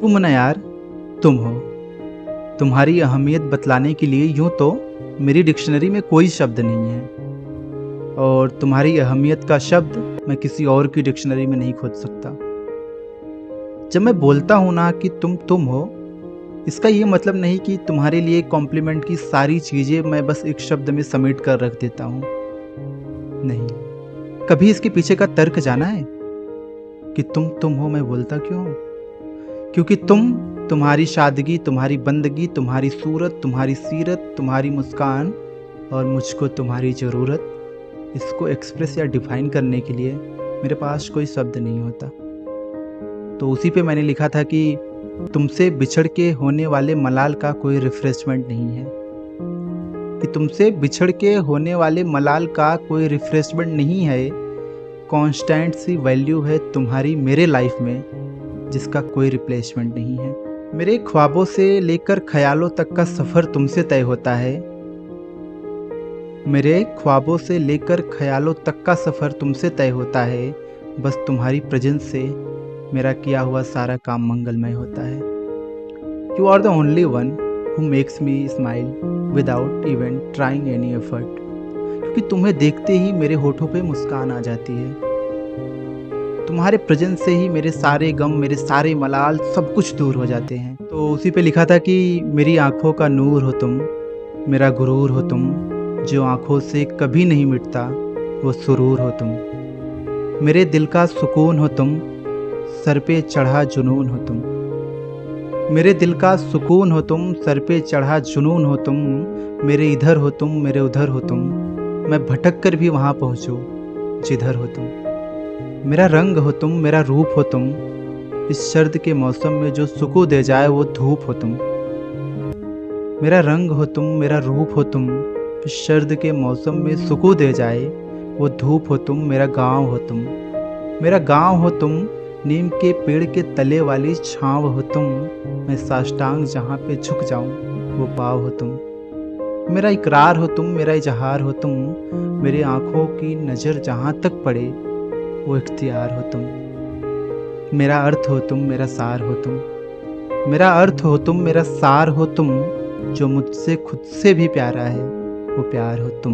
तुम ना यार, तुम हो। तुम्हारी अहमियत बतलाने के लिए यूं तो मेरी डिक्शनरी में कोई शब्द नहीं है, और तुम्हारी अहमियत का शब्द मैं किसी और की डिक्शनरी में नहीं खोज सकता। जब मैं बोलता हूं ना कि तुम हो, इसका ये मतलब नहीं कि तुम्हारे लिए कॉम्प्लीमेंट की सारी चीज़ें मैं बस एक शब्द में समेट कर रख देता हूँ। नहीं, कभी इसके पीछे का तर्क जाना है कि तुम हो, मैं बोलता क्यों हूँ? क्योंकि तुम्हारी सादगी, तुम्हारी बंदगी, तुम्हारी सूरत, तुम्हारी सीरत, तुम्हारी मुस्कान और मुझको तुम्हारी ज़रूरत, इसको एक्सप्रेस या डिफाइन करने के लिए मेरे पास कोई शब्द नहीं होता। तो उसी पे मैंने लिखा था कि तुमसे बिछड़ के होने वाले मलाल का कोई रिफ्रेशमेंट नहीं है, कि तुमसे बिछड़ के होने वाले मलाल का कोई रिफ्रेशमेंट नहीं है। कांस्टेंट सी वैल्यू है तुम्हारी मेरे लाइफ में, जिसका कोई रिप्लेसमेंट नहीं है। मेरे ख्वाबों से लेकर ख्यालों तक का सफ़र तुमसे तय होता है। मेरे ख्वाबों से लेकर ख्यालों तक का सफ़र तुमसे तय होता है। बस तुम्हारी प्रेजेंस से मेरा किया हुआ सारा काम मंगलमय होता है। You are the only one who makes me smile without even trying any effort, क्योंकि तुम्हें देखते ही मेरे होठों पे मुस्कान आ जाती है। तुम्हारे प्रेजेंस से ही मेरे सारे गम, मेरे सारे मलाल सब कुछ दूर हो जाते हैं। तो उसी पे लिखा था कि मेरी आंखों का नूर हो तुम, मेरा गुरूर हो तुम, जो आंखों से कभी नहीं मिटता वो सुरूर हो तुम। मेरे दिल का सुकून हो तुम, सर पे चढ़ा जुनून हो तुम। मेरे दिल का सुकून हो तुम, सर पे चढ़ा जुनून हो तुम। मेरे इधर हो तुम, मेरे उधर हो तुम, मैं भटक कर भी वहाँ पहुँचूँ जिधर हो तुम। मेरा रंग हो तुम, मेरा रूप हो तुम, इस सर्द के मौसम में जो सुकून दे जाए वो धूप हो तुम। मेरा रंग हो तुम, मेरा रूप हो तुम, इस सर्द के मौसम में सुकून दे जाए वो धूप हो तुम। मेरा गांव हो तुम, मेरा गांव हो तुम, नीम के पेड़ के तले वाली छांव हो तुम। मैं साष्टांग जहाँ पे झुक जाऊँ वो पाँव हो तुम। मेरा इकरार हो तुम, मेरा इजहार हो तुम, मेरी आँखों की नज़र जहाँ तक पड़े वो इख्तियार हो तुम। मेरा अर्थ हो तुम, मेरा सार हो तुम, मेरा अर्थ हो तुम, मेरा सार हो तुम, जो मुझसे खुद से भी प्यारा है वो प्यार हो तुम।